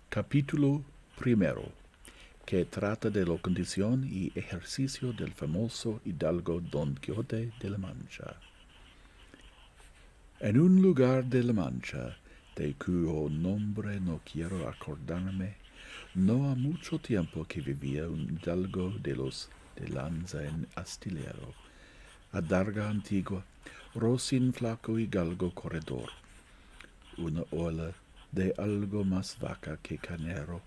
Capítulo primero, que trata de la condición y ejercicio del famoso hidalgo Don Quijote de la Mancha. En un lugar de la Mancha, de cuyo nombre no quiero acordarme, no ha mucho tiempo que vivía un hidalgo de lanza en astillero, adarga antigua, rocín flaco y galgo corredor, una ola de algo más vaca que canero,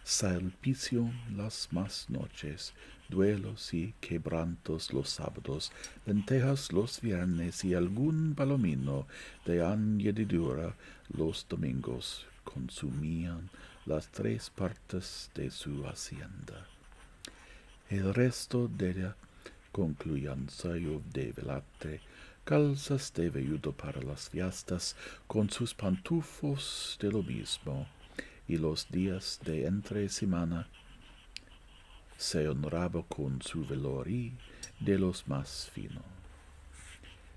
salpicio las más noches, duelos y quebrantos los sábados, lentejas los viernes y algún palomino de añadidura los domingos consumían las 3 partes de su hacienda. El resto de ella concluía ensayo de velatre, calzas de velludo para las fiestas, con sus pantufos de lo mismo, y los días de entre semana se honraba con su velorí de los más fino.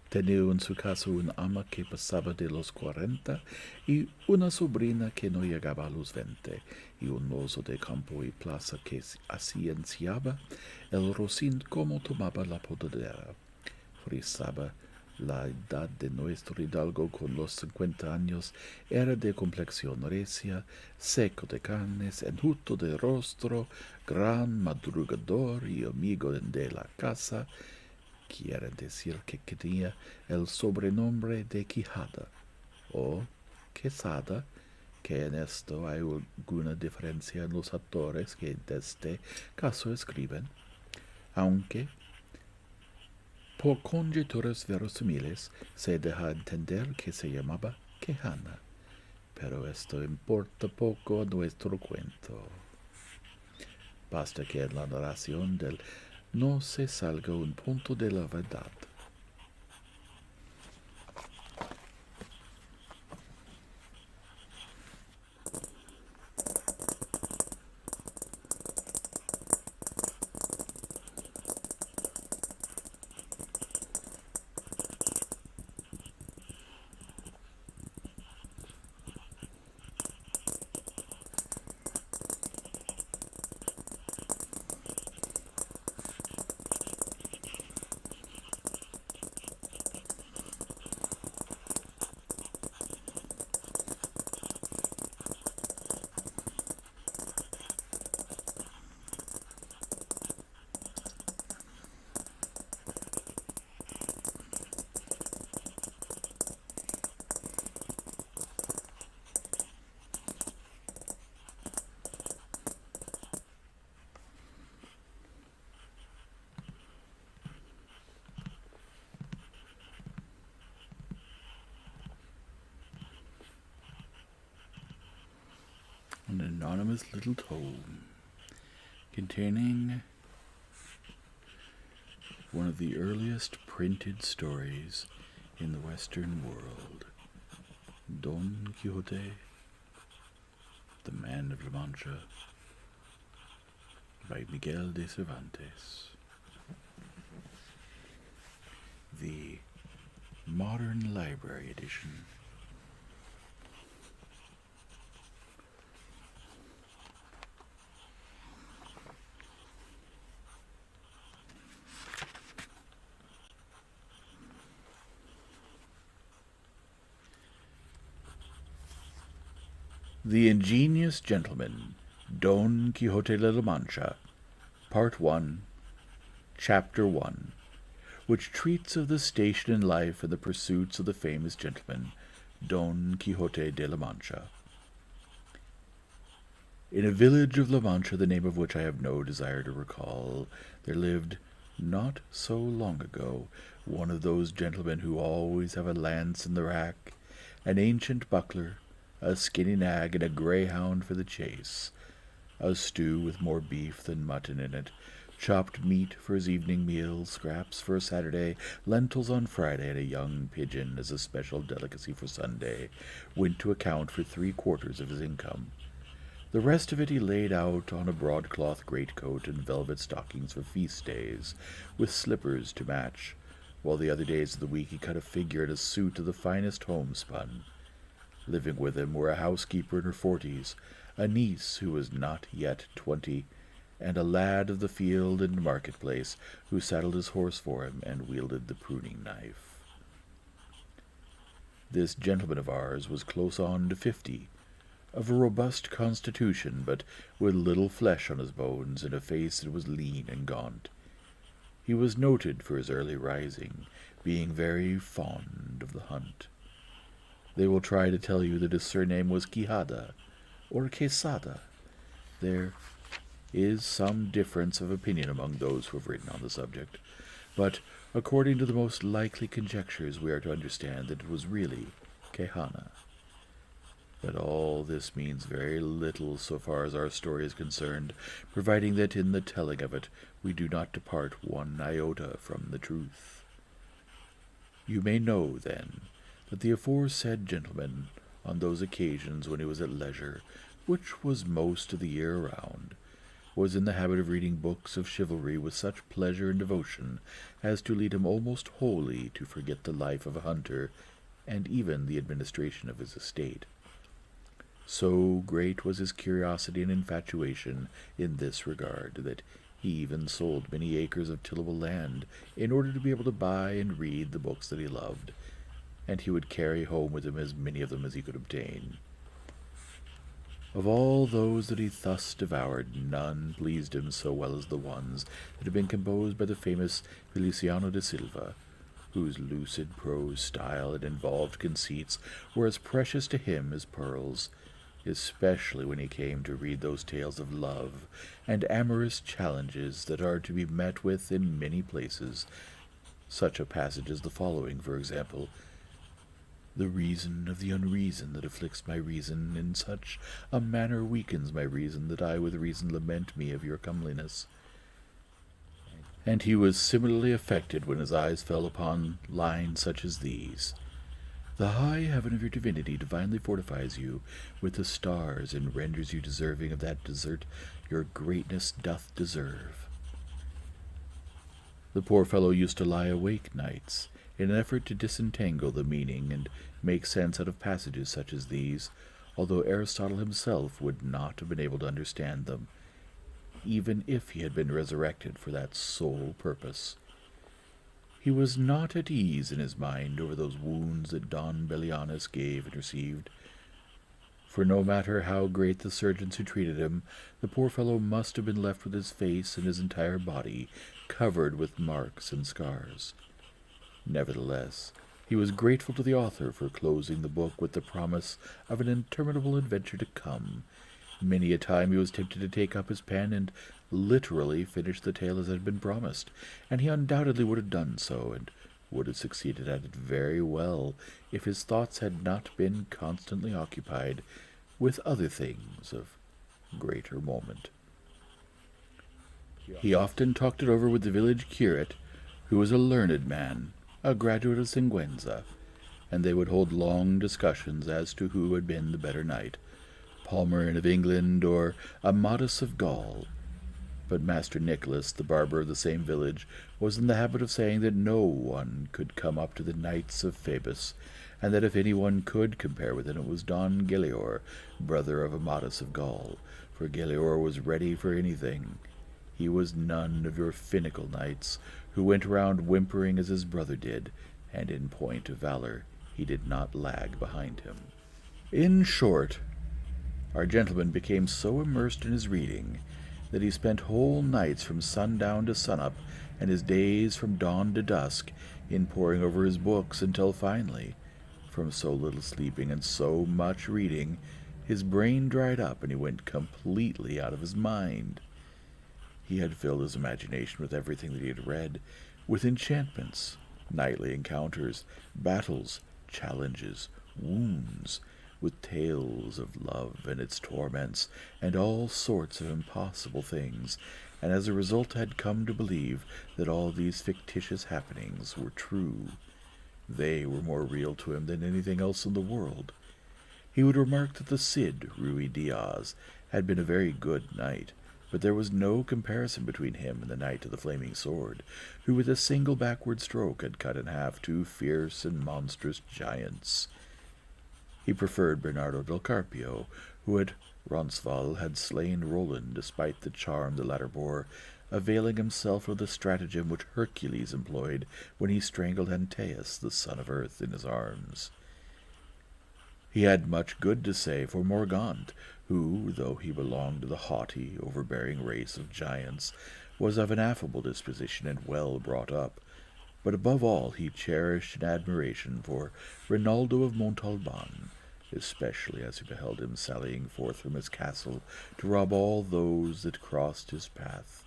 Tenía en su casa una ama que pasaba de los 40 y una sobrina que no llegaba a los 20, y un mozo de campo y plaza que cienciaba el rocín como tomaba la podadera. Frisaba la edad de nuestro hidalgo con los 50 años, era de complexión recia, seco de carnes, enjuto de rostro, gran madrugador y amigo de la casa. Quiere decir que tenía el sobrenombre de Quijada o Quesada, que en esto hay alguna diferencia en los autores que de este caso escriben, aunque por conjeturas verosímiles se deja entender que se llamaba Quejana, pero esto importa poco a nuestro cuento. Basta que en la narración del no se salga un punto de la verdad. An anonymous little tome containing one of the earliest printed stories in the Western world, Don Quixote, the Man of La Mancha, by Miguel de Cervantes. The Modern Library Edition. The Ingenious Gentleman, Don Quixote de la Mancha, Part 1, Chapter 1, which treats of the station in life and the pursuits of the famous gentleman, Don Quixote de la Mancha. In a village of La Mancha, the name of which I have no desire to recall, there lived, not so long ago, one of those gentlemen who always have a lance in the rack, an ancient buckler, a skinny nag, and a greyhound for the chase, a stew with more beef than mutton in it, chopped meat for his evening meal, scraps for a Saturday, lentils on Friday, and a young pigeon as a special delicacy for Sunday, went to account for 3/4 of his income. The rest of it he laid out on a broadcloth greatcoat and velvet stockings for feast days, with slippers to match, while the other days of the week he cut a figure in a suit of the finest homespun. Living with him were a housekeeper in her 40s, a niece who was not yet 20, and a lad of the field and marketplace who saddled his horse for him and wielded the pruning knife. This gentleman of ours was close on to 50, of a robust constitution, but with little flesh on his bones and a face that was lean and gaunt. He was noted for his early rising, being very fond of the hunt. They will try to tell you that his surname was Quijada, or Quesada. There is some difference of opinion among those who have written on the subject, but according to the most likely conjectures we are to understand that it was really Quejana. But all this means very little so far as our story is concerned, providing that in the telling of it we do not depart one iota from the truth. You may know, then, that the aforesaid gentleman, on those occasions when he was at leisure, which was most of the year round, was in the habit of reading books of chivalry with such pleasure and devotion as to lead him almost wholly to forget the life of a hunter and even the administration of his estate. So great was his curiosity and infatuation in this regard that he even sold many acres of tillable land in order to be able to buy and read the books that he loved, and he would carry home with him as many of them as he could obtain. Of all those that he thus devoured, none pleased him so well as the ones that had been composed by the famous Feliciano de Silva, whose lucid prose style and involved conceits were as precious to him as pearls, especially when he came to read those tales of love and amorous challenges that are to be met with in many places, such a passage as the following, for example: "The reason of the unreason that afflicts my reason in such a manner weakens my reason that I with reason lament me of your comeliness." And he was similarly affected when his eyes fell upon lines such as these: "The high heaven of your divinity divinely fortifies you with the stars, and renders you deserving of that desert your greatness doth deserve." The poor fellow used to lie awake nights in an effort to disentangle the meaning and make sense out of passages such as these, although Aristotle himself would not have been able to understand them, even if he had been resurrected for that sole purpose. He was not at ease in his mind over those wounds that Don Belianis gave and received, for no matter how great the surgeons who treated him, the poor fellow must have been left with his face and his entire body covered with marks and scars. Nevertheless, he was grateful to the author for closing the book with the promise of an interminable adventure to come. Many a time he was tempted to take up his pen and literally finish the tale as had been promised, and he undoubtedly would have done so, and would have succeeded at it very well, if his thoughts had not been constantly occupied with other things of greater moment. He often talked it over with the village curate, who was a learned man, a graduate of Siguenza, and they would hold long discussions as to who had been the better knight, Palmerin of England or Amadis of Gaul. But Master Nicholas, the barber of the same village, was in the habit of saying that no one could come up to the knights of Phoebus, and that if anyone could compare with him, it was Don Galaor, brother of Amadis of Gaul, for Galaor was ready for anything. He was none of your finical knights, who went around whimpering as his brother did, and in point of valor he did not lag behind him. In short, our gentleman became so immersed in his reading that he spent whole nights from sundown to sunup, and his days from dawn to dusk, in poring over his books, until finally, from so little sleeping and so much reading, his brain dried up and he went completely out of his mind. He had filled his imagination with everything that he had read, with enchantments, knightly encounters, battles, challenges, wounds, with tales of love and its torments, and all sorts of impossible things, and as a result had come to believe that all these fictitious happenings were true. They were more real to him than anything else in the world. He would remark that the Cid, Ruy Diaz, had been a very good knight, but there was no comparison between him and the Knight of the Flaming Sword, who with a single backward stroke had cut in half two fierce and monstrous giants. He preferred Bernardo del Carpio, who at Roncesvalles had slain Roland despite the charm the latter bore, availing himself of the stratagem which Hercules employed when he strangled Antaeus, the son of Earth, in his arms. He had much good to say for Morgaunt, who, though he belonged to the haughty, overbearing race of giants, was of an affable disposition and well brought up. But above all he cherished an admiration for Rinaldo of Montalban, especially as he beheld him sallying forth from his castle to rob all those that crossed his path,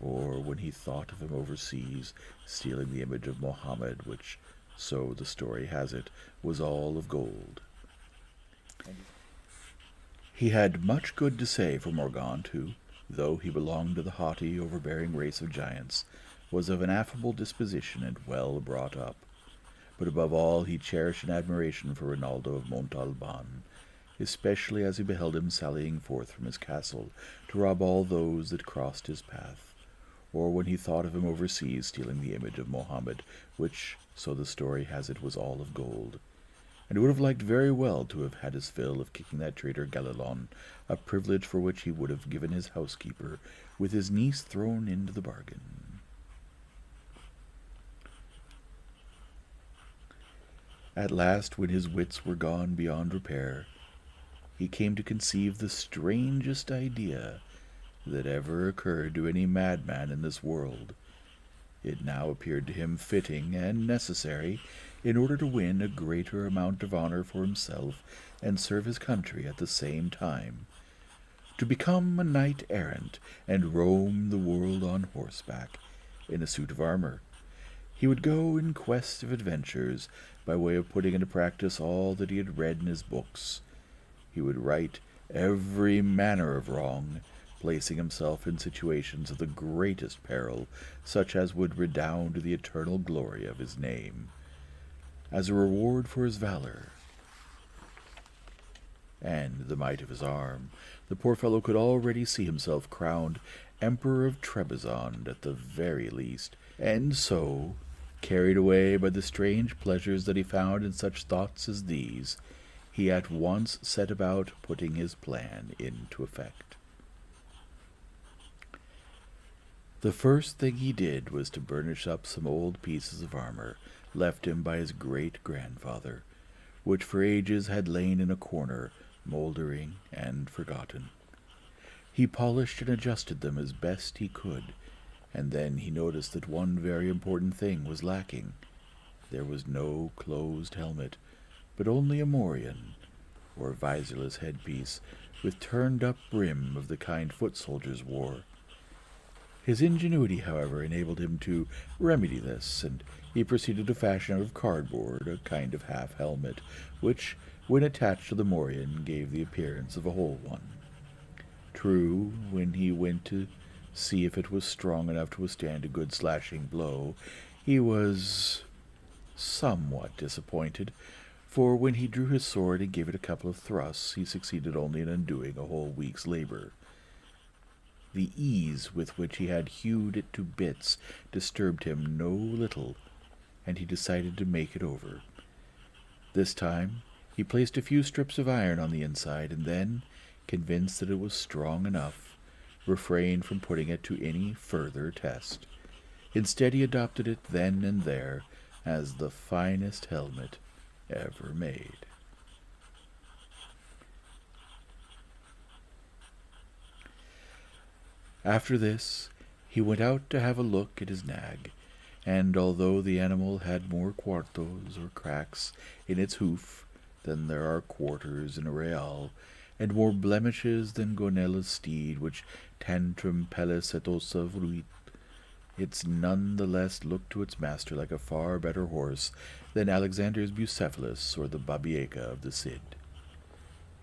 or when he thought of him overseas stealing the image of Mohammed, which, so the story has it, was all of gold. He had much good to say for Morgaunt, who, though he belonged to the haughty, overbearing race of giants, was of an affable disposition and well brought up. But above all he cherished an admiration for Rinaldo of Montalban, especially as he beheld him sallying forth from his castle to rob all those that crossed his path, or when he thought of him overseas stealing the image of Mohammed, which, so the story has it, was all of gold, and would have liked very well to have had his fill of kicking that traitor Galilon, a privilege for which he would have given his housekeeper, with his niece thrown into the bargain. At last, when his wits were gone beyond repair, he came to conceive the strangest idea that ever occurred to any madman in this world. It now appeared to him fitting and necessary, in order to win a greater amount of honor for himself and serve his country at the same time, to become a knight-errant and roam the world on horseback, in a suit of armor. He would go in quest of adventures, by way of putting into practice all that he had read in his books. He would right every manner of wrong, placing himself in situations of the greatest peril, such as would redound to the eternal glory of his name. As a reward for his valor and the might of his arm, the poor fellow could already see himself crowned Emperor of Trebizond at the very least, and so, carried away by the strange pleasures that he found in such thoughts as these, he at once set about putting his plan into effect. The first thing he did was to burnish up some old pieces of armor left him by his great-grandfather, which for ages had lain in a corner, mouldering and forgotten. He polished and adjusted them as best he could, and then he noticed that one very important thing was lacking. There was no closed helmet, but only a morion, or visorless headpiece, with turned-up brim of the kind foot soldiers wore. His ingenuity, however, enabled him to remedy this, and he proceeded to fashion out of cardboard a kind of half-helmet, which, when attached to the morion, gave the appearance of a whole one. True, when he went to see if it was strong enough to withstand a good slashing blow, he was somewhat disappointed, for when he drew his sword and gave it a couple of thrusts, he succeeded only in undoing a whole week's labor. The ease with which he had hewed it to bits disturbed him no little, and he decided to make it over. This time he placed a few strips of iron on the inside, and then, convinced that it was strong enough, refrained from putting it to any further test. Instead, he adopted it then and there as the finest helmet ever made. After this, he went out to have a look at his nag, and although the animal had more quartos, or cracks, in its hoof than there are quarters in a real, and more blemishes than Gonella's steed, which tantrum pellis et ossa vruit, it none the less looked to its master like a far better horse than Alexander's Bucephalus or the Babieca of the Cid.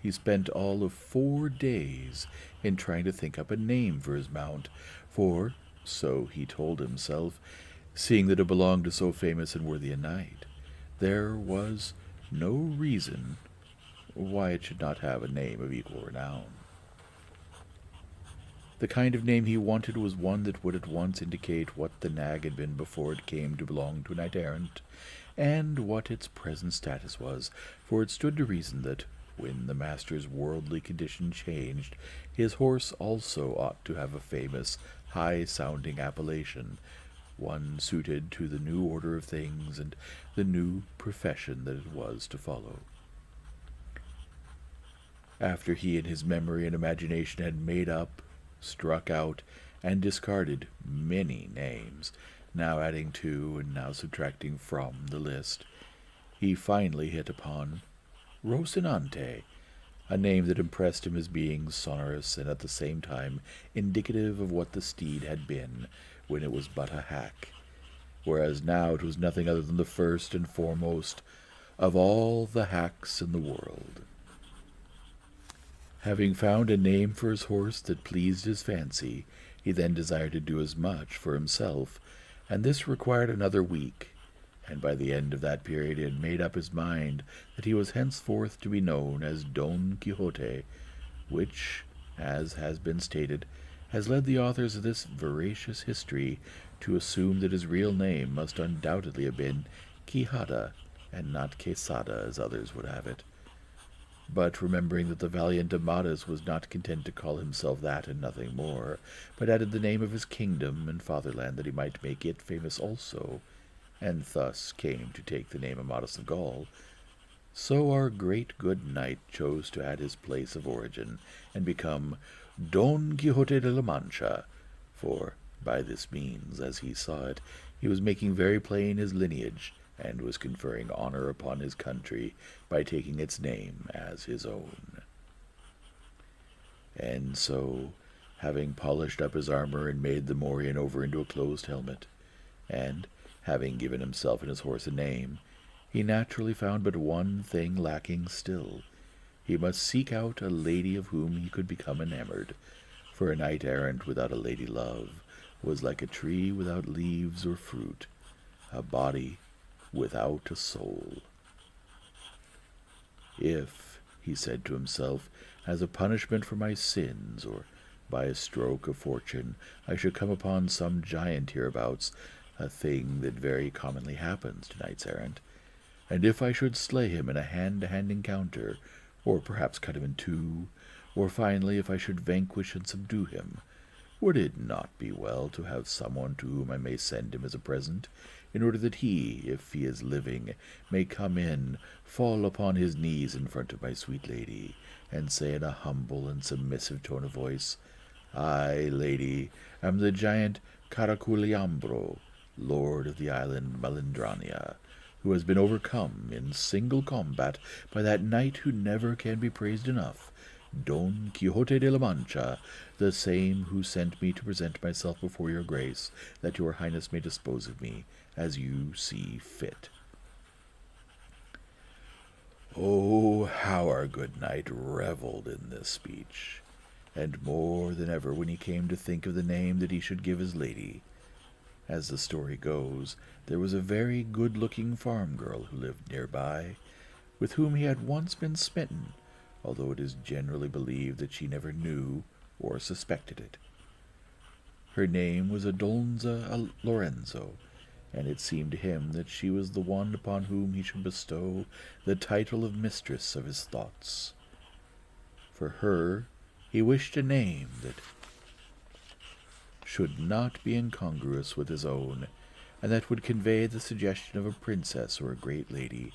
He spent all of 4 days in trying to think up a name for his mount, for, so he told himself, seeing that it belonged to so famous and worthy a knight, there was no reason why it should not have a name of equal renown. The kind of name he wanted was one that would at once indicate what the nag had been before it came to belong to a knight-errant, and what its present status was, for it stood to reason that, when the master's worldly condition changed, his horse also ought to have a famous, high-sounding appellation, one suited to the new order of things and the new profession that it was to follow. After he in his memory and imagination had made up, struck out, and discarded many names, now adding to and now subtracting from the list, he finally hit upon Rocinante, a name that impressed him as being sonorous and at the same time indicative of what the steed had been when it was but a hack, whereas now it was nothing other than the first and foremost of all the hacks in the world. Having found a name for his horse that pleased his fancy, he then desired to do as much for himself, and this required another week, and by the end of that period he had made up his mind that he was henceforth to be known as Don Quixote, which, as has been stated, has led the authors of this veracious history to assume that his real name must undoubtedly have been Quixada, and not Quesada as others would have it. But remembering that the valiant Amadis was not content to call himself that and nothing more, but added the name of his kingdom and fatherland that he might make it famous also, and thus came to take the name Amadis of Gaul, so our great good knight chose to add his place of origin, and become Don Quixote de la Mancha, for by this means, as he saw it, he was making very plain his lineage, and was conferring honor upon his country by taking its name as his own. And so, having polished up his armor and made the morion over into a closed helmet, and having given himself and his horse a name, he naturally found but one thing lacking still. He must seek out a lady of whom he could become enamored, for a knight-errant without a lady-love was like a tree without leaves or fruit, a body without a soul. If, he said to himself, as a punishment for my sins, or by a stroke of fortune, I should come upon some giant hereabouts, a thing that very commonly happens to knights-errant, and if I should slay him in a hand-to-hand encounter, or perhaps cut him in two, or finally if I should vanquish and subdue him, would it not be well to have someone to whom I may send him as a present, in order that he, if he is living, may come in, fall upon his knees in front of my sweet lady, and say in a humble and submissive tone of voice, I, lady, am the giant Caraculiambro, lord of the island Malindrania, who has been overcome in single combat by that knight who never can be praised enough, Don Quixote de la Mancha, the same who sent me to present myself before your grace, that your highness may dispose of me as you see fit. Oh, how our good knight revelled in this speech, and more than ever when he came to think of the name that he should give his lady. As the story goes, there was a very good-looking farm girl who lived nearby, with whom he had once been smitten, although it is generally believed that she never knew or suspected it. Her name was Adonza Lorenzo, and it seemed to him that she was the one upon whom he should bestow the title of mistress of his thoughts. For her he wished a name that should not be incongruous with his own, and that would convey the suggestion of a princess or a great lady,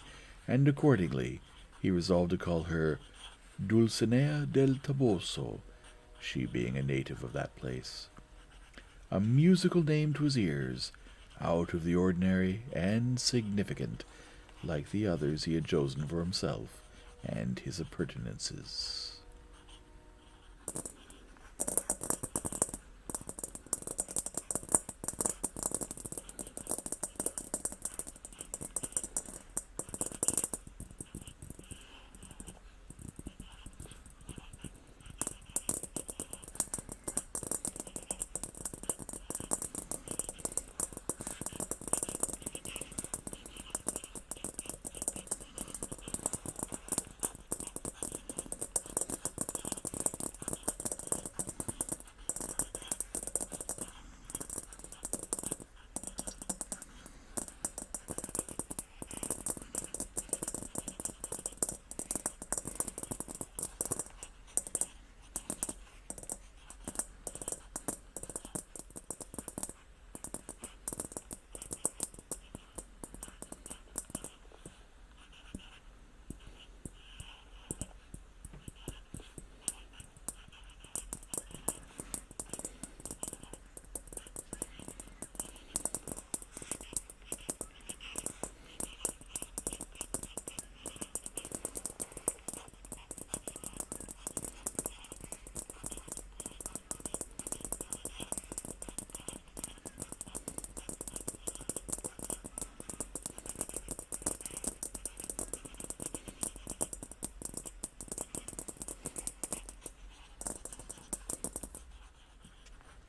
and accordingly he resolved to call her Dulcinea del Toboso, she being a native of that place. A musical name to his ears, out of the ordinary and significant, like the others he had chosen for himself and his appurtenances.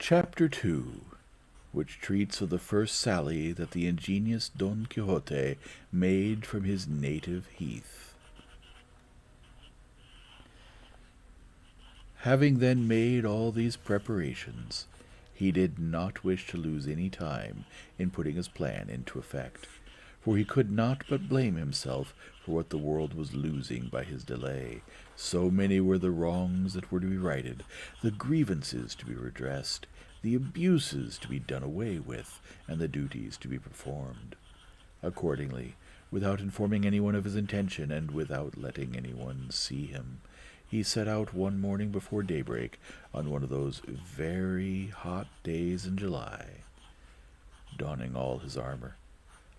Chapter 2, which treats of the first sally that the ingenious Don Quixote made from his native heath. Having then made all these preparations, he did not wish to lose any time in putting his plan into effect, for he could not but blame himself for what the world was losing by his delay. So many were the wrongs that were to be righted, the grievances to be redressed, the abuses to be done away with, and the duties to be performed. Accordingly, without informing anyone of his intention, and without letting anyone see him, he set out one morning before daybreak on one of those very hot days in July, donning all his armor,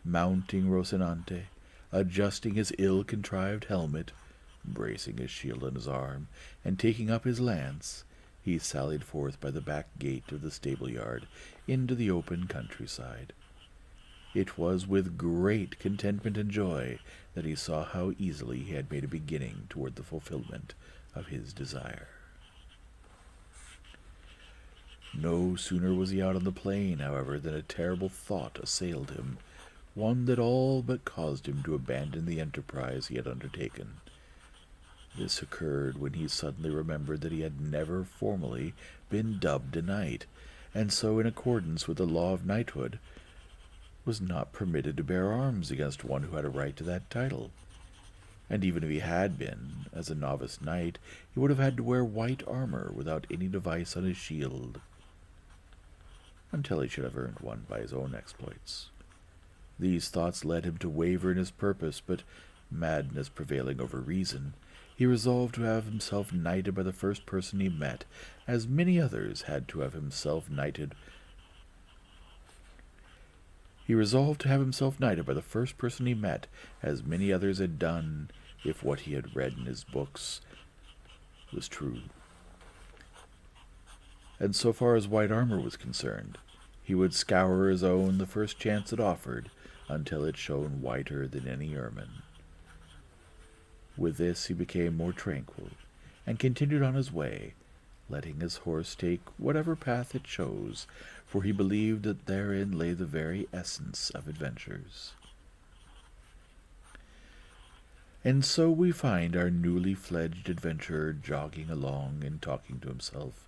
mounting Rocinante, adjusting his ill-contrived helmet, bracing his shield on his arm, and taking up his lance, he sallied forth by the back gate of the stable-yard into the open countryside. It was with great contentment and joy that he saw how easily he had made a beginning toward the fulfillment of his desire. No sooner was he out on the plain, however, than a terrible thought assailed him, one that all but caused him to abandon the enterprise he had undertaken. This occurred when he suddenly remembered that he had never formerly been dubbed a knight, and so, in accordance with the law of knighthood, was not permitted to bear arms against one who had a right to that title. And even if he had been, as a novice knight, he would have had to wear white armor without any device on his shield, until he should have earned one by his own exploits. These thoughts led him to waver in his purpose, but madness prevailing over reason, he resolved to have himself knighted by the first person he met, as many others had to have himself knighted. He resolved to have himself knighted by the first person he met, as many others had done, if what he had read in his books was true. And so far as white armor was concerned, he would scour his own the first chance it offered, until it shone whiter than any ermine. With this he became more tranquil, and continued on his way, letting his horse take whatever path it chose, for he believed that therein lay the very essence of adventures. And so we find our newly fledged adventurer jogging along and talking to himself.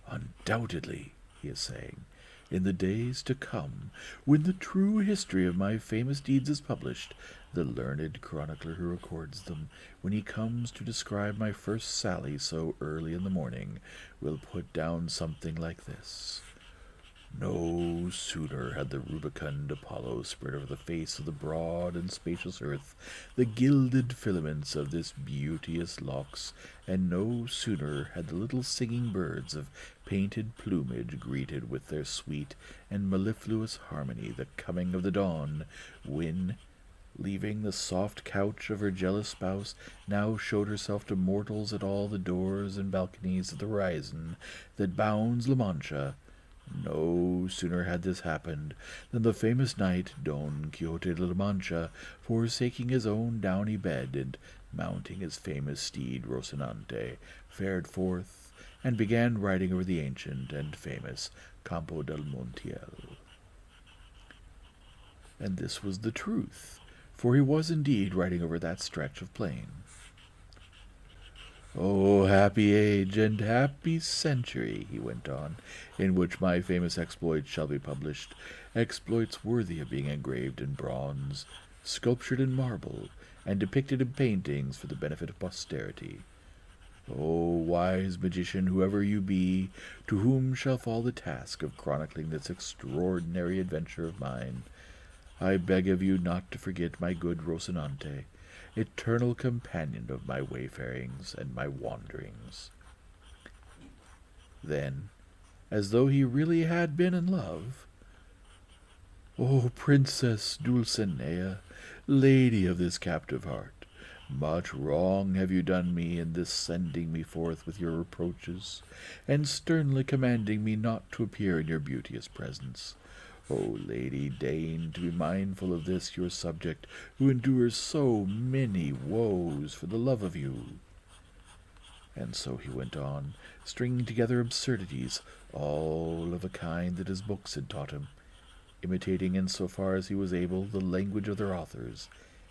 "Undoubtedly," he is saying, "in the days to come, when the true history of my famous deeds is published, the learned chronicler who records them, when he comes to describe my first sally so early in the morning, will put down something like this: No sooner had the rubicund Apollo spread over the face of the broad and spacious earth the gilded filaments of this beauteous locks, and no sooner had the little singing birds of painted plumage greeted with their sweet and mellifluous harmony the coming of the dawn, when, leaving the soft couch of her jealous spouse, now showed herself to mortals at all the doors and balconies of the horizon that bounds La Mancha. No sooner had this happened than the famous knight Don Quixote de la Mancha, forsaking his own downy bed and mounting his famous steed Rocinante, fared forth and began riding over the ancient and famous Campo del Montiel. And this was the truth, for he was indeed riding over that stretch of plain. "O happy age and happy century," he went on, "in which my famous exploits shall be published, exploits worthy of being engraved in bronze, sculptured in marble, and depicted in paintings for the benefit of posterity. O wise magician, whoever you be, to whom shall fall the task of chronicling this extraordinary adventure of mine, I beg of you not to forget my good Rocinante, eternal companion of my wayfarings and my wanderings." Then, as though he really had been in love, "O Princess Dulcinea, lady of this captive heart, much wrong have you done me in this sending me forth with your reproaches, and sternly commanding me not to appear in your beauteous presence. O lady, deign to be mindful of this your subject, who endures so many woes for the love of you." And so he went on, stringing together absurdities, all of a kind that his books had taught him, imitating in so far as he was able the language of their authors.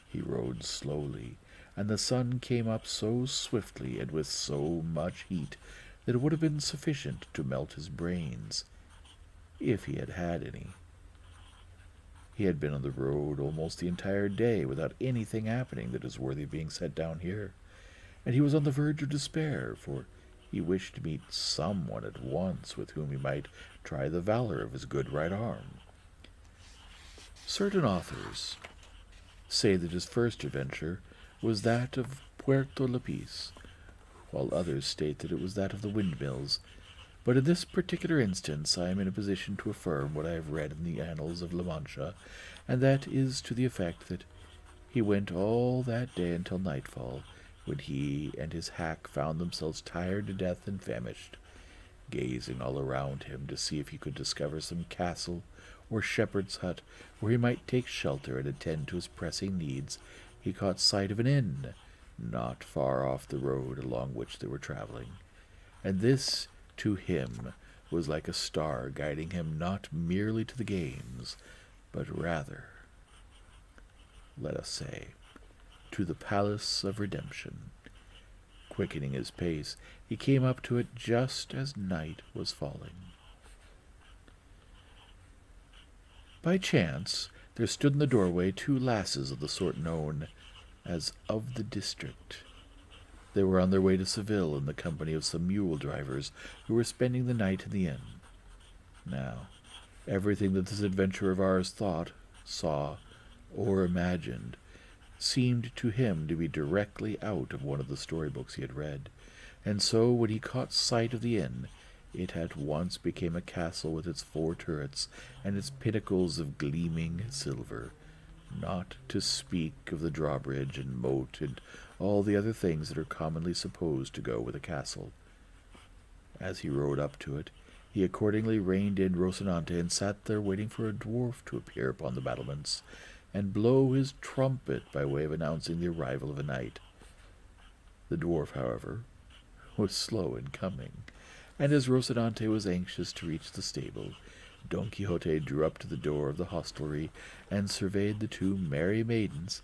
He rode slowly, and the sun came up so swiftly and with so much heat that it would have been sufficient to melt his brains, if he had had any. He had been on the road almost the entire day without anything happening that is worthy of being set down here, and he was on the verge of despair, for he wished to meet someone at once with whom he might try the valor of his good right arm. Certain authors say that his first adventure was that of Puerto Lapis, while others state that it was that of the windmills. But in this particular instance I am in a position to affirm what I have read in the annals of La Mancha, and that is to the effect that he went all that day until nightfall, when he and his hack found themselves tired to death and famished. Gazing all around him to see if he could discover some castle or shepherd's hut where he might take shelter and attend to his pressing needs, he caught sight of an inn not far off the road along which they were traveling, and this to him was like a star guiding him not merely to the games, but rather, let us say, to the palace of redemption. Quickening his pace, he came up to it just as night was falling. By chance, there stood in the doorway two lasses of the sort known as of the district. They were on their way to Seville in the company of some mule drivers who were spending the night in the inn. Now, everything that this adventurer of ours thought, saw, or imagined seemed to him to be directly out of one of the storybooks he had read, and so when he caught sight of the inn, it at once became a castle with its 4 turrets and its pinnacles of gleaming silver, not to speak of the drawbridge and moat and all the other things that are commonly supposed to go with a castle. As he rode up to it, he accordingly reined in Rocinante and sat there waiting for a dwarf to appear upon the battlements and blow his trumpet by way of announcing the arrival of a knight. The dwarf, however, was slow in coming, and as Rocinante was anxious to reach the stable, Don Quixote drew up to the door of the hostelry and surveyed the 2 merry maidens,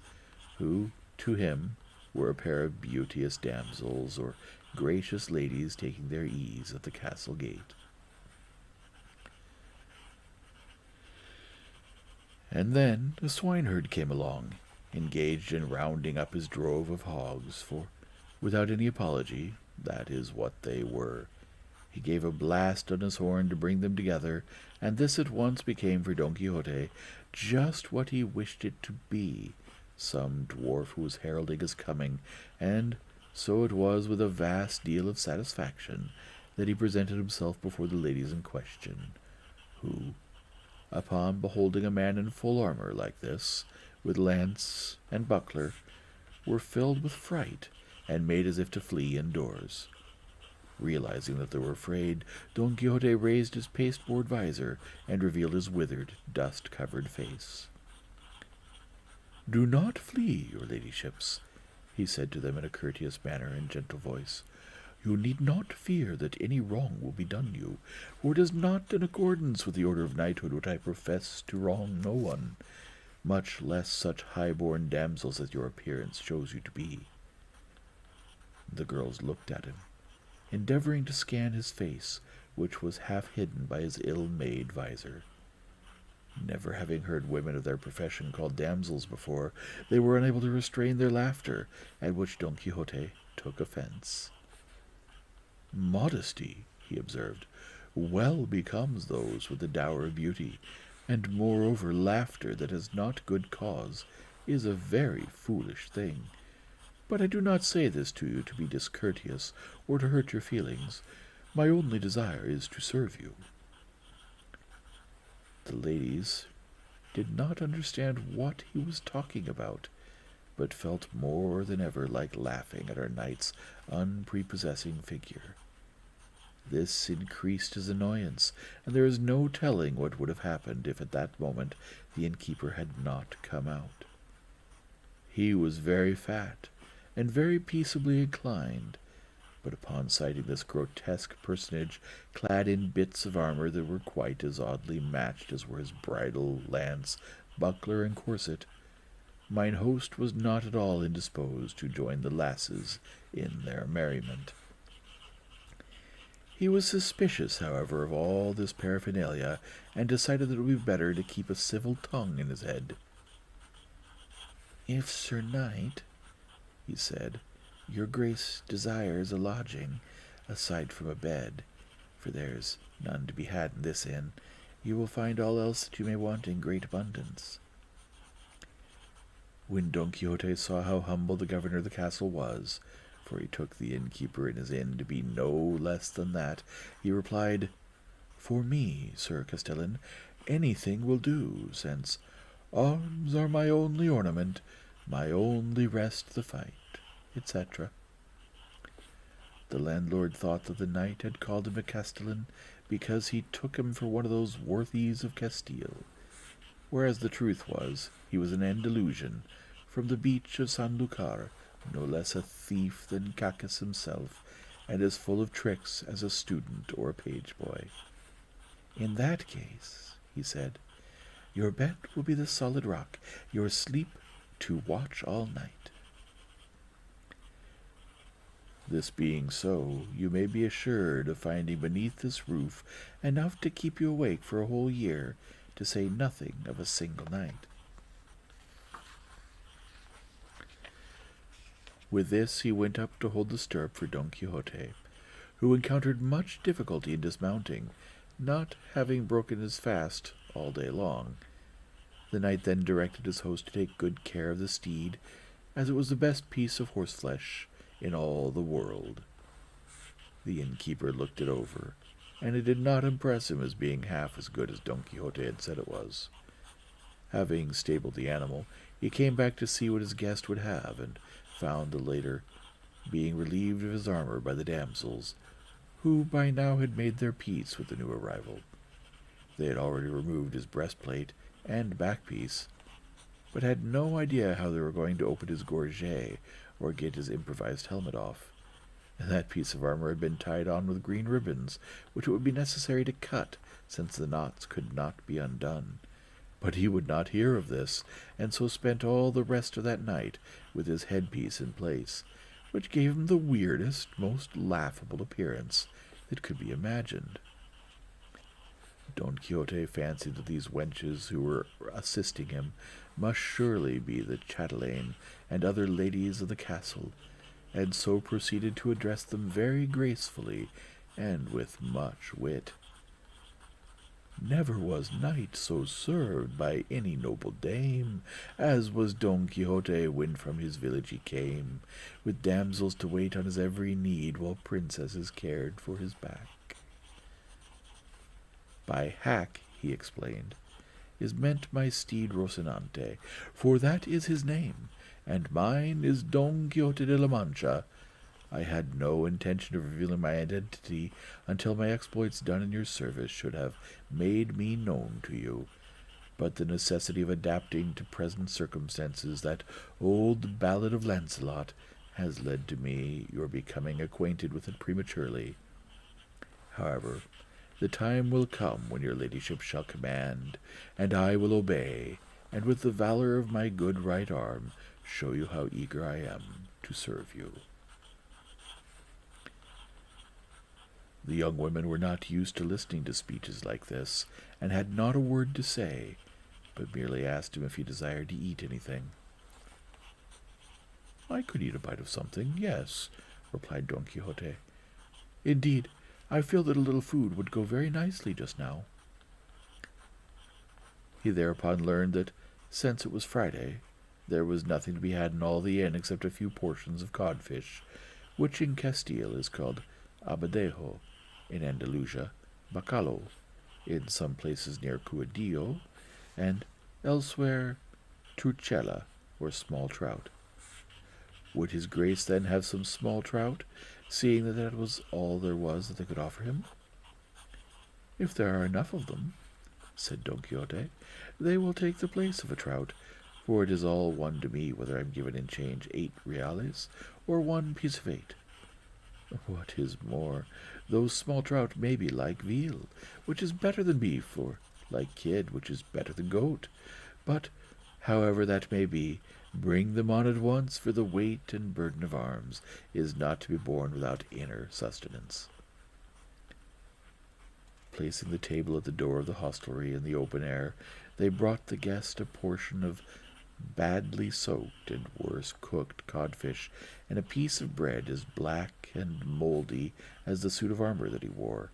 who, to him, were a pair of beauteous damsels or gracious ladies taking their ease at the castle gate. And then a swineherd came along, engaged in rounding up his drove of hogs, for, without any apology, that is what they were. He gave a blast on his horn to bring them together, and this at once became for Don Quixote just what he wished it to be, some dwarf who was heralding his coming, and so it was with a vast deal of satisfaction that he presented himself before the ladies in question, who, upon beholding a man in full armor like this, with lance and buckler, were filled with fright, and made as if to flee indoors. Realizing that they were afraid, Don Quixote raised his pasteboard visor and revealed his withered, dust-covered face. "Do not flee, your ladyships," he said to them in a courteous manner and gentle voice. "You need not fear that any wrong will be done you, for it is not in accordance with the order of knighthood what I profess to wrong no one, much less such high-born damsels as your appearance shows you to be." The girls looked at him, endeavoring to scan his face, which was half hidden by his ill-made visor. Never having heard women of their profession called damsels before, they were unable to restrain their laughter, at which Don Quixote took offense. "Modesty," he observed, "well becomes those with the dower of beauty, and moreover laughter that has not good cause is a very foolish thing. But I do not say this to you to be discourteous or to hurt your feelings. My only desire is to serve you." The ladies did not understand what he was talking about, but felt more than ever like laughing at our knight's unprepossessing figure. This increased his annoyance, and there is no telling what would have happened if at that moment the innkeeper had not come out. He was very fat and very peaceably inclined, But upon sighting this grotesque personage, clad in bits of armor that were quite as oddly matched as were his bridle, lance, buckler, and corset, mine host was not at all indisposed to join the lasses in their merriment. He was suspicious, however, of all this paraphernalia, and decided that it would be better to keep a civil tongue in his head. "If, Sir Knight," he said, "your grace desires a lodging, aside from a bed, for there's none to be had in this inn, you will find all else that you may want in great abundance." When Don Quixote saw how humble the governor of the castle was, for he took the innkeeper in his inn to be no less than that, he replied, "For me, Sir Castellan, anything will do, since arms are my only ornament, my only rest the fight, etc." The landlord thought that the knight had called him a Castellan because he took him for one of those worthies of Castile, whereas the truth was he was an Andalusian from the beach of Sanlúcar, no less a thief than Cacus himself, and as full of tricks as a student or a page boy. "In that case," he said, "your bed will be the solid rock, your sleep to watch all night." This being so, you may be assured of finding beneath this roof enough to keep you awake for a whole year, to say nothing of a single night. With this he went up to hold the stirrup for Don Quixote, who encountered much difficulty in dismounting, not having broken his fast all day long. The knight then directed his host to take good care of the steed, as it was the best piece of horseflesh in all the world. The innkeeper looked it over, and it did not impress him as being half as good as Don Quixote had said it was. Having stabled the animal, he came back to see what his guest would have, and found the latter being relieved of his armor by the damsels, who by now had made their peace with the new arrival. They had already removed his breastplate and back-piece, but had no idea how they were going to open his gorget or get his improvised helmet off. And that piece of armor had been tied on with green ribbons, which it would be necessary to cut, since the knots could not be undone. But he would not hear of this, and so spent all the rest of that night with his headpiece in place, which gave him the weirdest, most laughable appearance that could be imagined. Don Quixote fancied that these wenches who were assisting him must surely be the chatelaine and other ladies of the castle, and so proceeded to address them very gracefully and with much wit. Never was knight so served by any noble dame, as was Don Quixote when from his village he came, with damsels to wait on his every need, while princesses cared for his back. By hack, he explained, is meant my steed Rocinante, for that is his name, and mine is Don Quixote de la Mancha. I had no intention of revealing my identity until my exploits done in your service should have made me known to you, but the necessity of adapting to present circumstances, that old ballad of Lancelot, has led to me your becoming acquainted with it prematurely. However, the time will come when your ladyship shall command, and I will obey, and with the valor of my good right arm show you how eager I am to serve you." The young women were not used to listening to speeches like this, and had not a word to say, but merely asked him if he desired to eat anything. "I could eat a bite of something, yes," replied Don Quixote. "Indeed, I feel that a little food would go very nicely just now." He thereupon learned that, since it was Friday, there was nothing to be had in all the inn except a few portions of codfish, which in Castile is called abadejo, in Andalusia bacalo, in some places near Cuadillo, and elsewhere truchella, or small trout. Would his grace then have some small trout, seeing that that was all there was that they could offer him? "If there are enough of them," said Don Quixote, "they will take the place of a trout, for it is all one to me whether I am given in change 8 reales or one piece of 8. What is more, those small trout may be like veal, which is better than beef, or like kid, which is better than goat. But, however that may be, bring them on at once, for the weight and burden of arms is not to be borne without inner sustenance. Placing the table at the door of the hostelry in the open air, they brought the guest a portion of badly soaked and worse cooked codfish, and a piece of bread as black and mouldy as the suit of armor that he wore.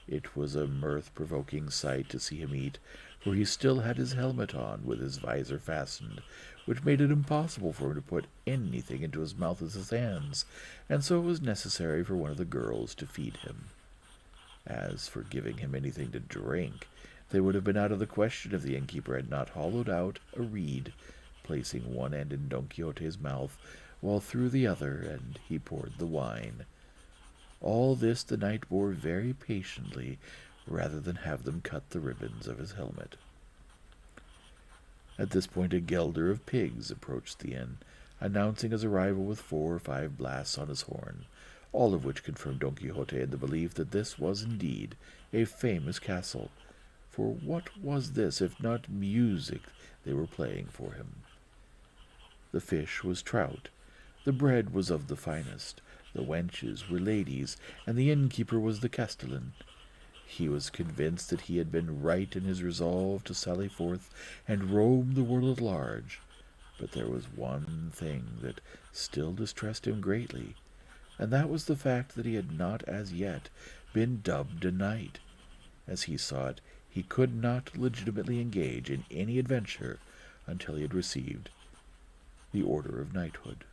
It was a mirth-provoking sight to see him eat, for he still had his helmet on, with his visor fastened, which made it impossible for him to put anything into his mouth with his hands, and so it was necessary for one of the girls to feed him. As for giving him anything to drink, they would have been out of the question if the innkeeper had not hollowed out a reed, placing one end in Don Quixote's mouth, while through the other end he poured the wine. All this the knight bore very patiently, rather than have them cut the ribbons of his helmet. At this point a gelder of pigs approached the inn, announcing his arrival with 4 or 5 blasts on his horn, all of which confirmed Don Quixote in the belief that this was indeed a famous castle. For what was this if not music they were playing for him? The fish was trout, the bread was of the finest, the wenches were ladies, and the innkeeper was the castellan. He was convinced that he had been right in his resolve to sally forth and roam the world at large, but there was one thing that still distressed him greatly, and that was the fact that he had not as yet been dubbed a knight. As he saw it, he could not legitimately engage in any adventure until he had received the order of knighthood.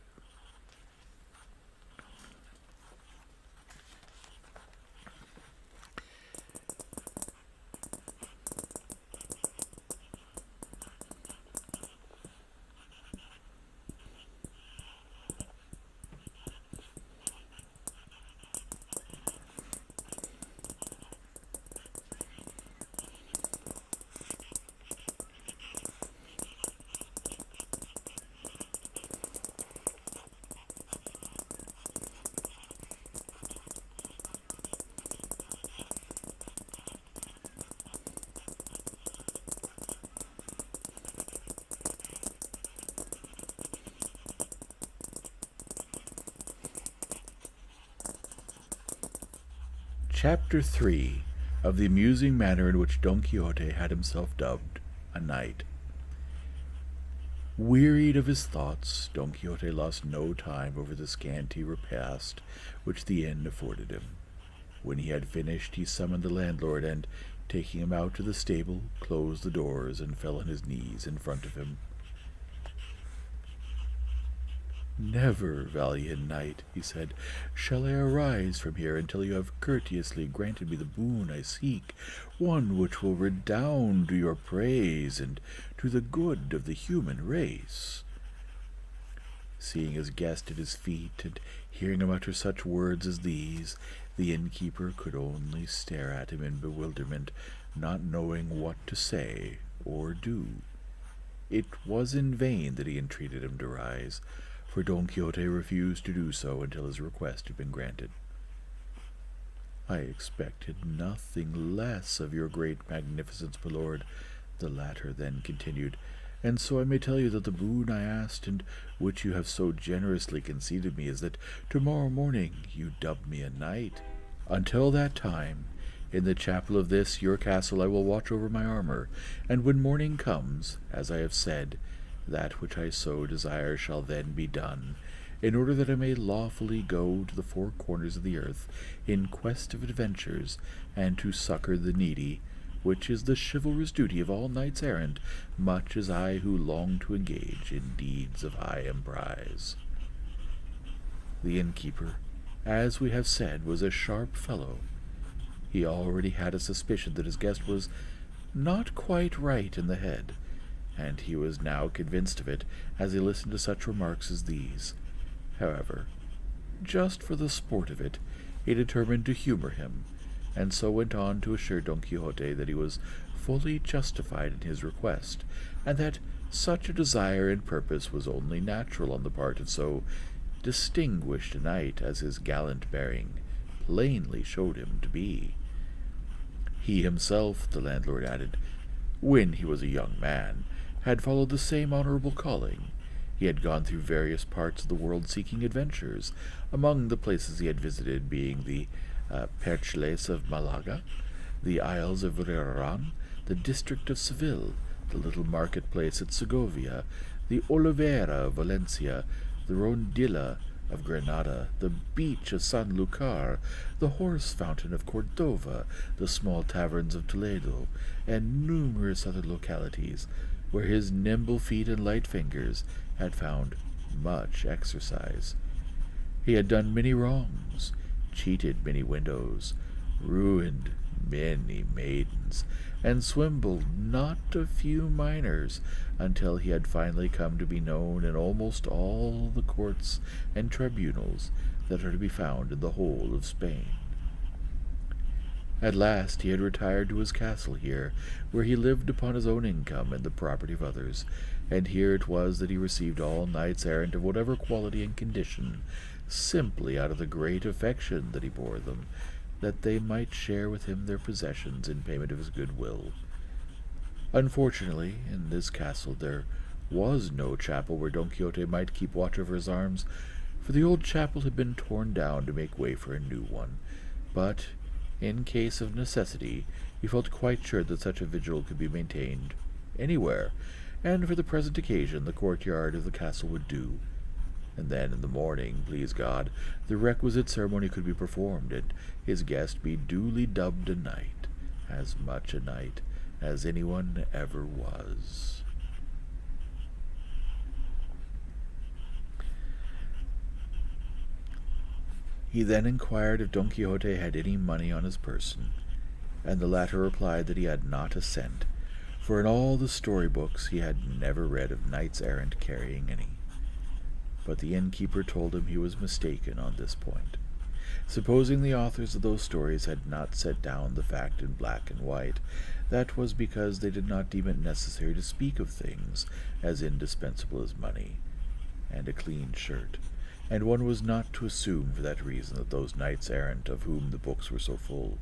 Chapter 3 of the amusing manner in which Don Quixote had himself dubbed a knight. Wearied of his thoughts, Don Quixote lost no time over the scanty repast which the inn afforded him. When he had finished, he summoned the landlord, and, taking him out to the stable, closed the doors and fell on his knees in front of him. "Never, valiant knight," he said, "shall I arise from here until you have courteously granted me the boon I seek, one which will redound to your praise and to the good of the human race." Seeing his guest at his feet, and hearing him utter such words as these, the innkeeper could only stare at him in bewilderment, not knowing what to say or do. It was in vain that he entreated him to rise, for Don Quixote refused to do so until his request had been granted. "I expected nothing less of your great magnificence, my lord," the latter then continued, "and so I may tell you that the boon I asked, and which you have so generously conceded me, is that tomorrow morning you dub me a knight. Until that time, in the chapel of this your castle I will watch over my armor, and when morning comes, as I have said, that which I so desire shall then be done, in order that I may lawfully go to the 4 corners of the earth in quest of adventures, and to succor the needy, which is the chivalrous duty of all knights errant, much as I who long to engage in deeds of high emprise." The innkeeper, as we have said, was a sharp fellow. He already had a suspicion that his guest was not quite right in the head, and he was now convinced of it as he listened to such remarks as these. However, just for the sport of it, he determined to humor him, and so went on to assure Don Quixote that he was fully justified in his request, and that such a desire and purpose was only natural on the part of so distinguished knight as his gallant bearing plainly showed him to be. He himself, the landlord added, when he was a young man, had followed the same honorable calling. He had gone through various parts of the world seeking adventures, among the places he had visited being the Perchles of Malaga, the Isles of Reran, the district of Seville, the little marketplace at Segovia, the Olivera of Valencia, the Rondilla of Granada, the beach of Sanlúcar, the horse fountain of Cordova, the small taverns of Toledo, and numerous other localities where his nimble feet and light fingers had found much exercise. He had done many wrongs, cheated many widows, ruined many maidens, and swindled not a few minors, until he had finally come to be known in almost all the courts and tribunals that are to be found in the whole of Spain. At last he had retired to his castle here, where he lived upon his own income and the property of others, and here it was that he received all knights-errant of whatever quality and condition, simply out of the great affection that he bore them, that they might share with him their possessions in payment of his good will. Unfortunately, in this castle there was no chapel where Don Quixote might keep watch over his arms, for the old chapel had been torn down to make way for a new one. But, in case of necessity, he felt quite sure that such a vigil could be maintained anywhere, and for the present occasion the courtyard of the castle would do. And then in the morning, please God, the requisite ceremony could be performed, and his guest be duly dubbed a knight, as much a knight as anyone ever was. He then inquired if Don Quixote had any money on his person, and the latter replied that he had not a cent, for in all the story-books he had never read of knights-errant carrying any. But the innkeeper told him he was mistaken on this point. Supposing the authors of those stories had not set down the fact in black and white, that was because they did not deem it necessary to speak of things as indispensable as money and a clean shirt, and one was not to assume for that reason that those knights-errant of whom the books were so full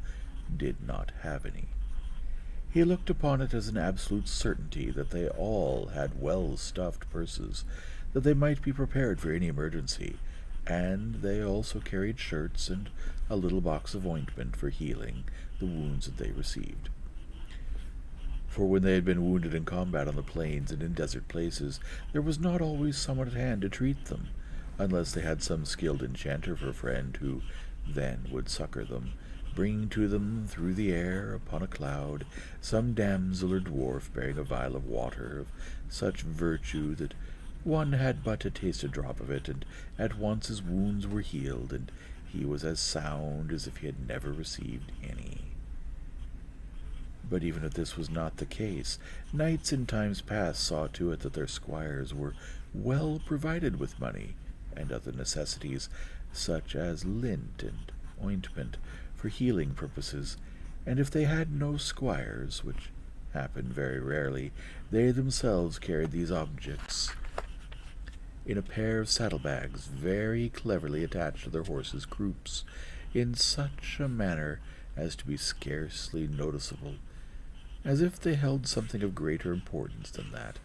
did not have any. He looked upon it as an absolute certainty that they all had well-stuffed purses, that they might be prepared for any emergency, and they also carried shirts and a little box of ointment for healing the wounds that they received. For when they had been wounded in combat on the plains and in desert places, there was not always someone at hand to treat them, unless they had some skilled enchanter for a friend, who then would succor them, bringing to them through the air upon a cloud some damsel or dwarf bearing a vial of water of such virtue that one had but to taste a drop of it, and at once his wounds were healed, and he was as sound as if he had never received any. But even if this was not the case, knights in times past saw to it that their squires were well provided with money and other necessities, such as lint and ointment for healing purposes, and if they had no squires, which happened very rarely, they themselves carried these objects in a pair of saddlebags very cleverly attached to their horses' croups, in such a manner as to be scarcely noticeable, as if they held something of greater importance than that,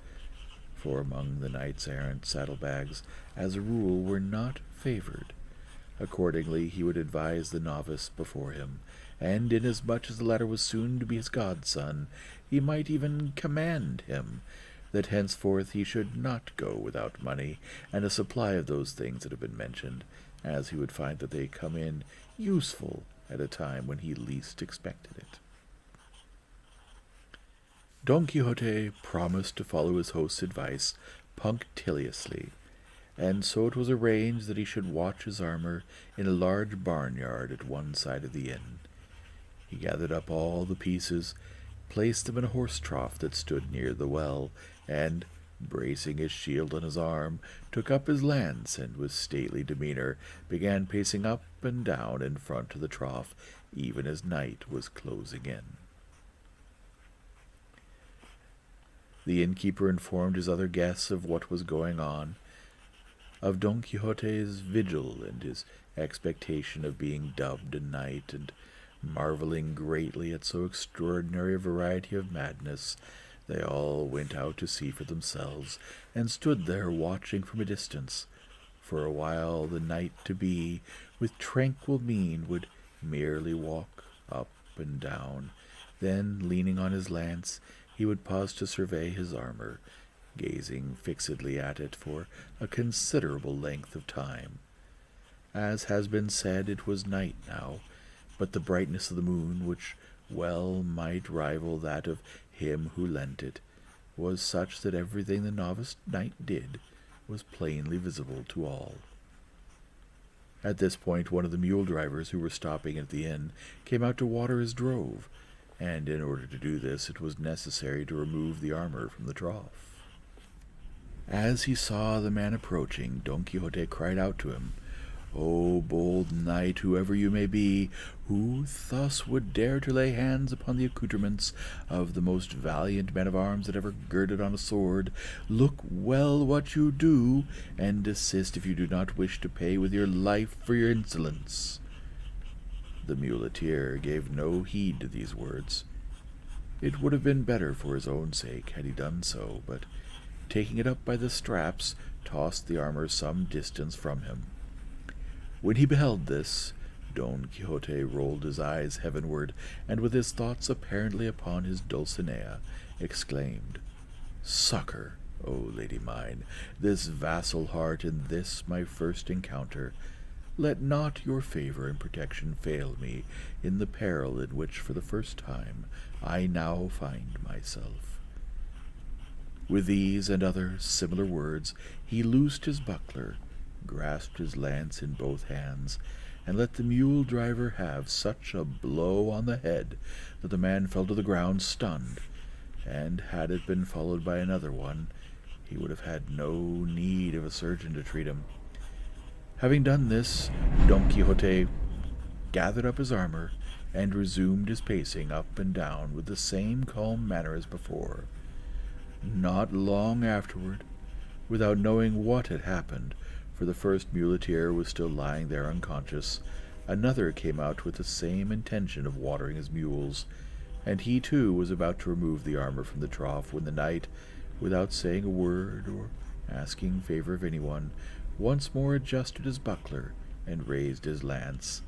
for among the knights-errant saddlebags, as a rule, were not favored. Accordingly, he would advise the novice before him, and inasmuch as the latter was soon to be his godson, he might even command him that henceforth he should not go without money and a supply of those things that have been mentioned, as he would find that they come in useful at a time when he least expected it. Don Quixote promised to follow his host's advice punctiliously, and so it was arranged that he should watch his armor in a large barnyard at one side of the inn. He gathered up all the pieces, placed them in a horse trough that stood near the well, and, bracing his shield on his arm, took up his lance, and with stately demeanor began pacing up and down in front of the trough, even as night was closing in. The innkeeper informed his other guests of what was going on, of Don Quixote's vigil and his expectation of being dubbed a knight, and marveling greatly at so extraordinary a variety of madness, they all went out to see for themselves, and stood there watching from a distance. For a while the knight-to-be, with tranquil mien, would merely walk up and down. Then, leaning on his lance, he would pause to survey his armor, gazing fixedly at it for a considerable length of time. As has been said, it was night now, but the brightness of the moon, which well might rival that of him who lent it, was such that everything the novice knight did was plainly visible to all. At this point, one of the mule drivers who were stopping at the inn came out to water his drove, and in order to do this it was necessary to remove the armor from the trough. As he saw the man approaching, Don Quixote cried out to him, "O bold knight, whoever you may be, who thus would dare to lay hands upon the accoutrements of the most valiant man of arms that ever girded on a sword, look well what you do, and desist if you do not wish to pay with your life for your insolence." The muleteer gave no heed to these words. It would have been better for his own sake had he done so, but taking it up by the straps, tossed the armor some distance from him. When he beheld this, Don Quixote rolled his eyes heavenward, and with his thoughts apparently upon his Dulcinea, exclaimed, "Succor, O lady mine, this vassal heart in this my first encounter. Let not your favor and protection fail me in the peril in which for the first time I now find myself." With these and other similar words, he loosed his buckler, grasped his lance in both hands, and let the mule driver have such a blow on the head that the man fell to the ground stunned, and had it been followed by another one, he would have had no need of a surgeon to treat him. Having done this, Don Quixote gathered up his armor and resumed his pacing up and down with the same calm manner as before. Not long afterward, without knowing what had happened, for the first muleteer was still lying there unconscious, another came out with the same intention of watering his mules, and he too was about to remove the armor from the trough when the knight, without saying a word or asking favor of anyone, once more adjusted his buckler and raised his lance.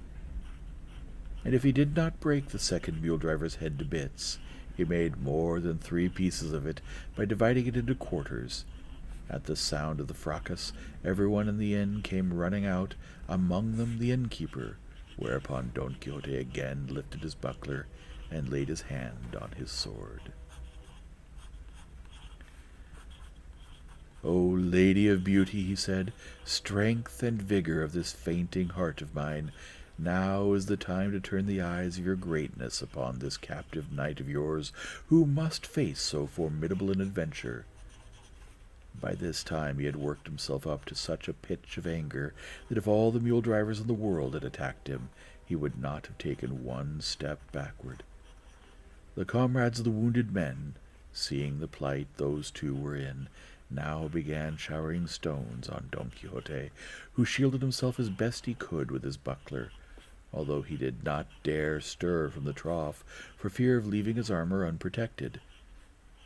And if he did not break the second mule driver's head to bits, he made more than 3 pieces of it by dividing it into quarters. At the sound of the fracas, everyone in the inn came running out, among them the innkeeper, whereupon Don Quixote again lifted his buckler and laid his hand on his sword. "O Lady of Beauty," he said, "strength and vigor of this fainting heart of mine, now is the time to turn the eyes of your greatness upon this captive knight of yours, who must face so formidable an adventure." By this time he had worked himself up to such a pitch of anger that if all the mule drivers in the world had attacked him, he would not have taken one step backward. The comrades of the wounded men, seeing the plight those two were in, now began showering stones on Don Quixote, who shielded himself as best he could with his buckler, although he did not dare stir from the trough for fear of leaving his armor unprotected.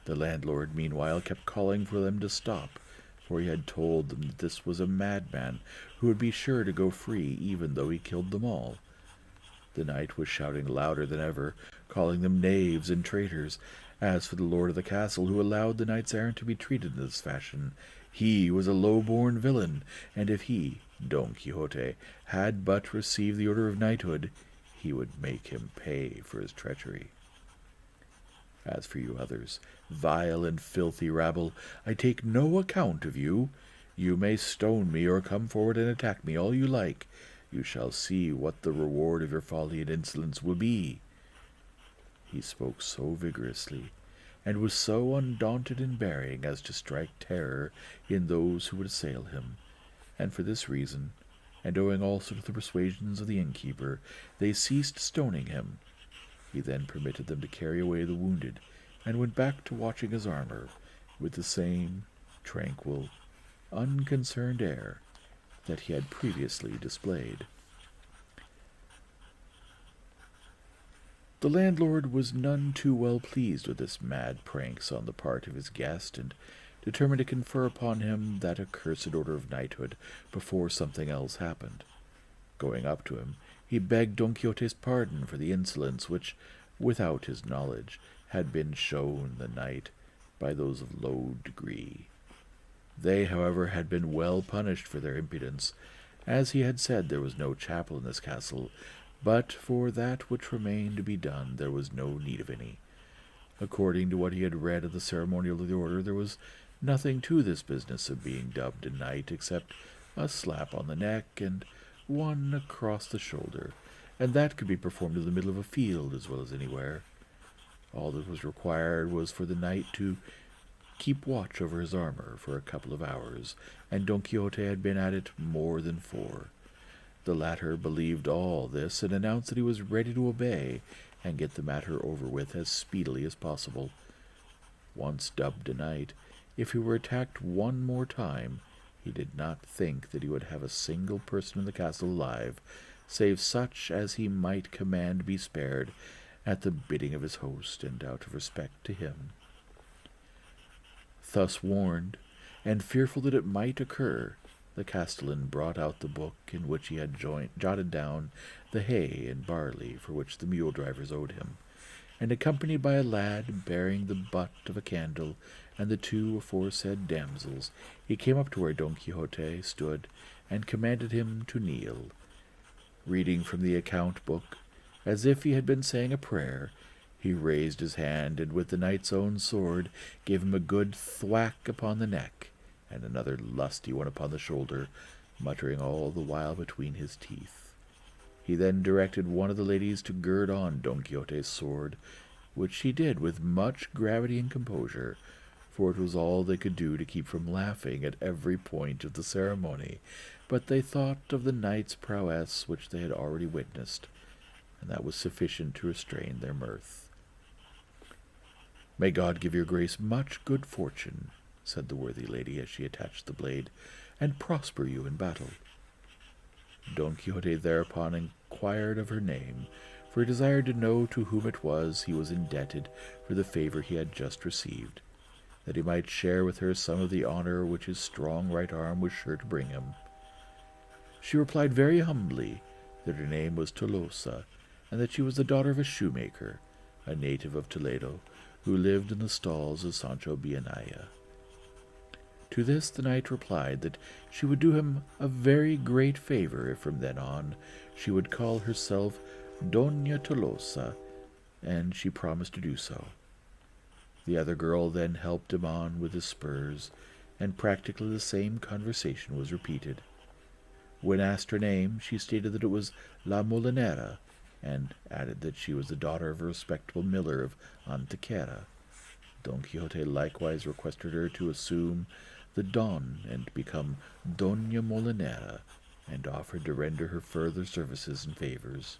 The landlord, meanwhile, kept calling for them to stop, for he had told them that this was a madman who would be sure to go free even though he killed them all. The knight was shouting louder than ever, calling them knaves and traitors. As for the lord of the castle, who allowed the knights errant to be treated in this fashion, he was a low-born villain, and if he, Don Quixote, had but received the order of knighthood, he would make him pay for his treachery. As for you others, vile and filthy rabble, I take no account of you. You may stone me or come forward and attack me all you like. You shall see what the reward of your folly and insolence will be. He spoke so vigorously, and was so undaunted in bearing as to strike terror in those who would assail him, and for this reason, and owing also to the persuasions of the innkeeper, they ceased stoning him. He then permitted them to carry away the wounded, and went back to watching his armor with the same tranquil, unconcerned air that he had previously displayed. The landlord was none too well pleased with this mad pranks on the part of his guest, and determined to confer upon him that accursed order of knighthood before something else happened. Going up to him, he begged Don Quixote's pardon for the insolence which, without his knowledge, had been shown the knight by those of low degree. They, however, had been well punished for their impudence. As he had said, there was no chapel in this castle, but for that which remained to be done there was no need of any. According to what he had read of the ceremonial of the order, there was nothing to this business of being dubbed a knight except a slap on the neck and one across the shoulder, and that could be performed in the middle of a field as well as anywhere. All that was required was for the knight to keep watch over his armor for a couple of hours, and Don Quixote had been at it more than 4. The latter believed all this, and announced that he was ready to obey and get the matter over with as speedily as possible. Once dubbed a knight, if he were attacked one more time, he did not think that he would have a single person in the castle alive, save such as he might command be spared at the bidding of his host and out of respect to him. Thus warned, and fearful that it might occur, the castellan brought out the book in which he had jotted down the hay and barley for which the mule drivers owed him, and accompanied by a lad bearing the butt of a candle and the 2 aforesaid damsels, he came up to where Don Quixote stood and commanded him to kneel. Reading from the account book, as if he had been saying a prayer, he raised his hand, and with the knight's own sword gave him a good thwack upon the neck, and another lusty one upon the shoulder, muttering all the while between his teeth. He then directed one of the ladies to gird on Don Quixote's sword, which she did with much gravity and composure, for it was all they could do to keep from laughing at every point of the ceremony, but they thought of the knight's prowess which they had already witnessed, and that was sufficient to restrain their mirth. "May God give your grace much good fortune," said the worthy lady as she attached the blade, "and prosper you in battle." Don Quixote thereupon inquired of her name, for he desired to know to whom it was he was indebted for the favor he had just received, that he might share with her some of the honor which his strong right arm was sure to bring him. She replied very humbly that her name was Tolosa, and that she was the daughter of a shoemaker, a native of Toledo, who lived in the stalls of Sancho Bienaya. To this the knight replied that she would do him a very great favor if from then on she would call herself Doña Tolosa, and she promised to do so. The other girl then helped him on with his spurs, and practically the same conversation was repeated. When asked her name, she stated that it was La Molinera, and added that she was the daughter of a respectable miller of Antequera. Don Quixote likewise requested her to assume the Don and become Doña Molinera, and offered to render her further services and favors.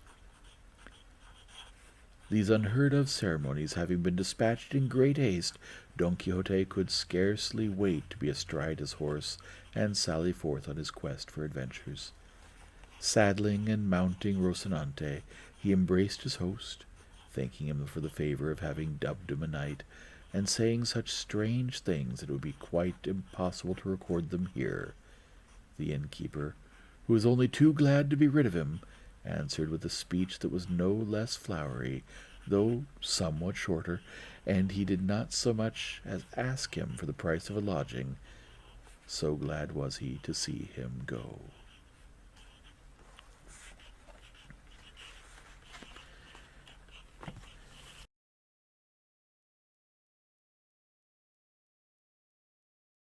These unheard-of ceremonies having been dispatched in great haste, Don Quixote could scarcely wait to be astride his horse and sally forth on his quest for adventures. Saddling and mounting Rocinante, he embraced his host, thanking him for the favor of having dubbed him a knight, and saying such strange things that it would be quite impossible to record them here. The innkeeper, who was only too glad to be rid of him, answered with a speech that was no less flowery, though somewhat shorter, and he did not so much as ask him for the price of a lodging, so glad was he to see him go.